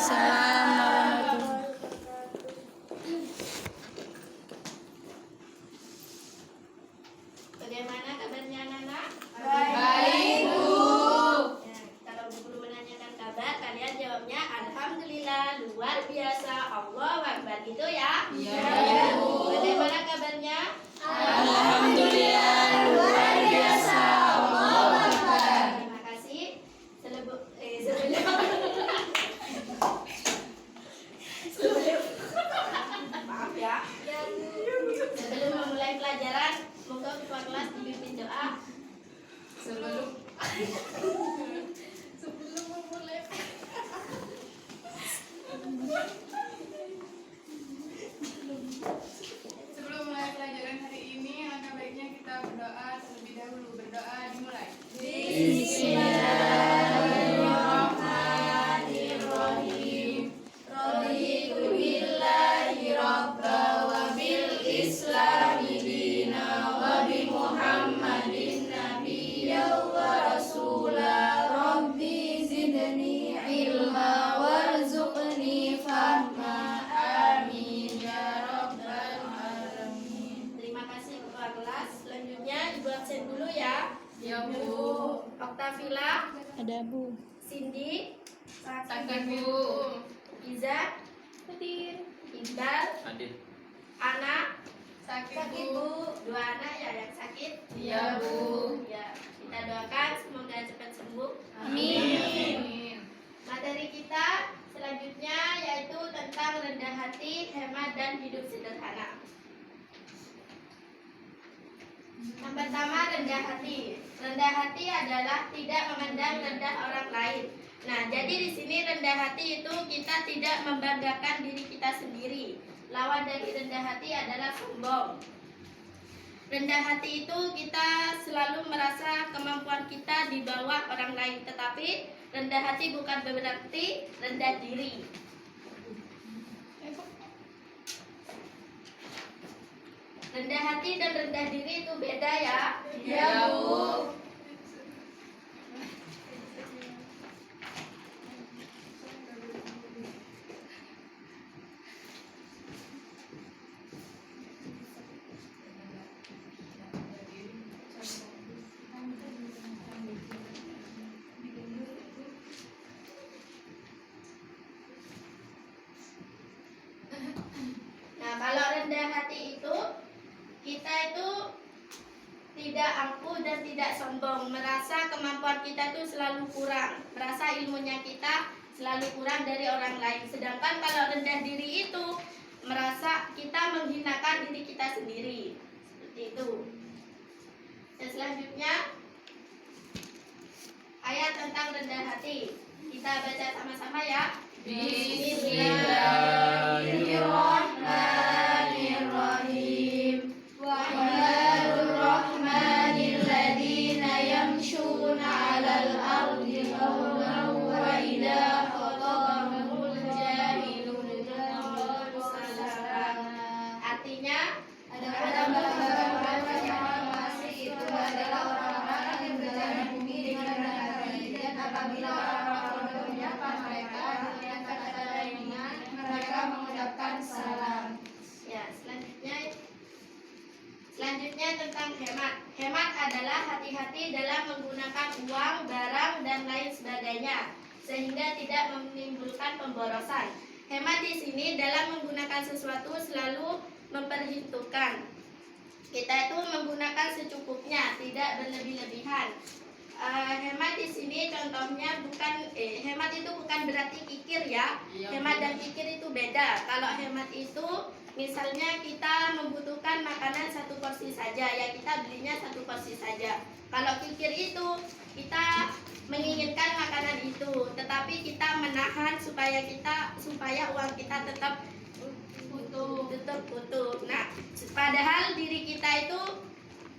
Bagaimana kabarnya anak-anak? Baik, Bu. Ya, kalau guru menanyakan kabar, kalian jawabnya alhamdulillah, luar biasa, Allahu Akbar, gitu ya? Iya, Bu. Bagaimana kabarnya? Alhamdulillah, luar biasa. Allahu Akbar. Terima kasih. Maaf ya. Sebelum memulai pelajaran, moga ketua kelas dipimpin doa. Sebelum memulai. Sebelum mulai pelajaran hari ini, alangkah baiknya kita berdoa terlebih dahulu. Berdoa dimulai. Bismillahirrahmanirrahim. Raditu billahi rabba wa bil islami dina wa bi Muhammadin nabiyya wa rasula. Rabbi zidni ilma warzuqni fahma. Amin ya rabbal alamin. Terima kasih ketua kelas. Selanjutnya Ibu absen dulu ya. Ya, Bu. Oktavila, Ada Bu. Cindy, Sakit, Bu. Iza, Hadir. Iqbal, Hadir. Ana. Sakit, Bu. Dua anak ya yang sakit. Iya, Bu. Ya, kita doakan semoga cepat sembuh. Amin. Materi kita selanjutnya yaitu tentang rendah hati, hemat dan hidup sederhana. Yang pertama, rendah hati. Rendah hati adalah tidak memandang rendah orang lain. Nah, jadi di sini rendah hati itu kita tidak membanggakan diri kita sendiri. Lawan dari rendah hati adalah sombong. Rendah hati itu kita selalu merasa kemampuan kita di bawah orang lain, tetapi rendah hati bukan berarti rendah diri. Rendah hati dan rendah diri itu beda ya. Iya, Bu. Nah, kalau rendah hati itu kita itu tidak angkuh dan tidak sombong, merasa kemampuan kita itu selalu kurang, merasa ilmunya kita selalu kurang dari orang lain. Sedangkan kalau rendah diri itu merasa kita menghinakan diri kita sendiri. Seperti itu. Dan selanjutnya ayat tentang rendah hati. Kita baca sama-sama ya. Bismillahirrahmanirrahim. Wa ibadur rahmanil ladzina yamshuna 'alal ardi hawlan wa idza khatabahumul jahiluna qalu salama. Artinya ada beberapa yang masih itu adalah orang-orang yang berjalan di bumi dengan rendah hati, dan apabila orang-orang menyapa mereka dengan kata-kata ringan, mereka mengucapkan salam. ya, selanjutnya tentang hemat. Hemat adalah hati-hati dalam menggunakan uang, barang, dan lain sebagainya, sehingga tidak menimbulkan pemborosan. Hemat di sini dalam menggunakan sesuatu selalu memperhitungkan. Kita itu menggunakan secukupnya, tidak berlebih-lebihan. Hemat di sini contohnya hemat itu bukan berarti kikir ya. Hemat dan kikir itu beda. Kalau hemat itu misalnya kita membutuhkan makanan satu porsi saja, ya kita belinya satu porsi saja. Kalau kikir itu kita menginginkan makanan itu, tetapi kita menahan supaya uang kita tetap utuh. Nah, padahal diri kita itu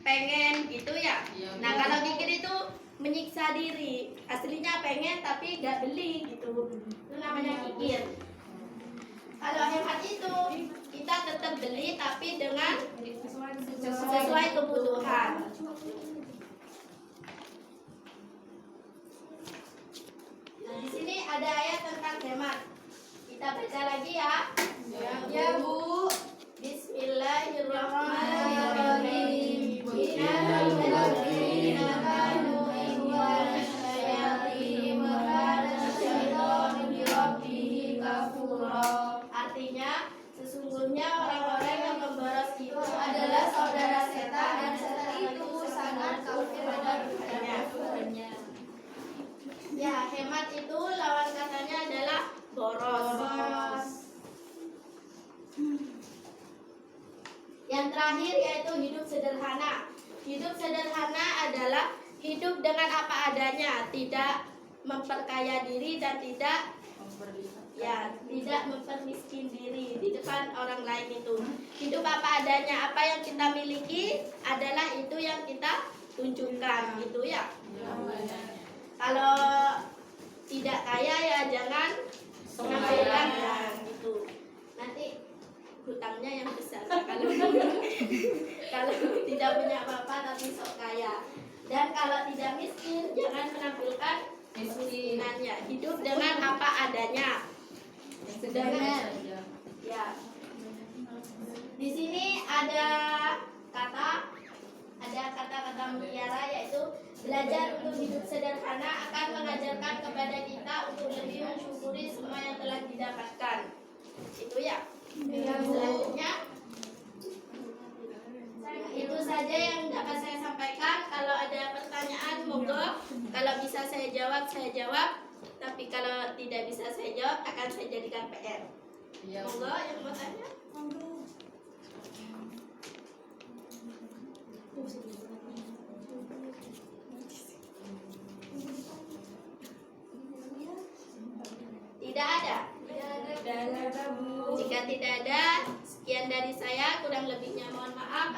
pengen gitu ya. Nah, kalau kikir itu menyiksa diri, aslinya pengen tapi gak beli gitu, itu namanya kikir. Kalau hemat itu kita tetap beli tapi dengan sesuai kebutuhan. Nah, di sini ada ayat tentang hemat. Kita baca lagi ya. Ya, Bu. Bismillahirrahmanirrahim. Innal munafiqina kanu ikhwana syayatin wa kana syaitanu li rabbih kafura. Artinya, sesungguhnya orang-orang yang memboros itu adalah saudara setan dan setan itu sangat kafir pada Tuhannya. Ya, hemat itu lawan katanya adalah boros. Yang terakhir yaitu hidup sederhana. Hidup sederhana adalah hidup dengan apa adanya, tidak memperkaya diri dan tidak mempermiskin diri di depan orang lain itu. Hidup apa adanya, apa yang kita miliki adalah itu yang kita tunjukkan, gitu ya. Kalau tidak kaya ya jangan menampilkan ya, gitu. Nanti hutangnya yang besar kalau tidak punya apa-apa tapi sok kaya. Dan kalau tidak miskin jangan menampilkan kemiskinannya. Hidup dengan apa adanya. Sedangkan ya di sini ada kata-kata mutiara, yaitu belajar untuk hidup sederhana akan mengajarkan kepada kita untuk lebih mensyukuri semua yang telah didapatkan. Itu ya. Selanjutnya, itu saja yang dapat saya sampaikan. Kalau ada pertanyaan, monggo. Kalau bisa saya jawab, tapi kalau tidak bisa saya jawab, akan saya jadikan PR. Monggo yang mau tanya. Tidak ada. Jika tidak ada, sekian dari saya. Kurang lebihnya mohon maaf.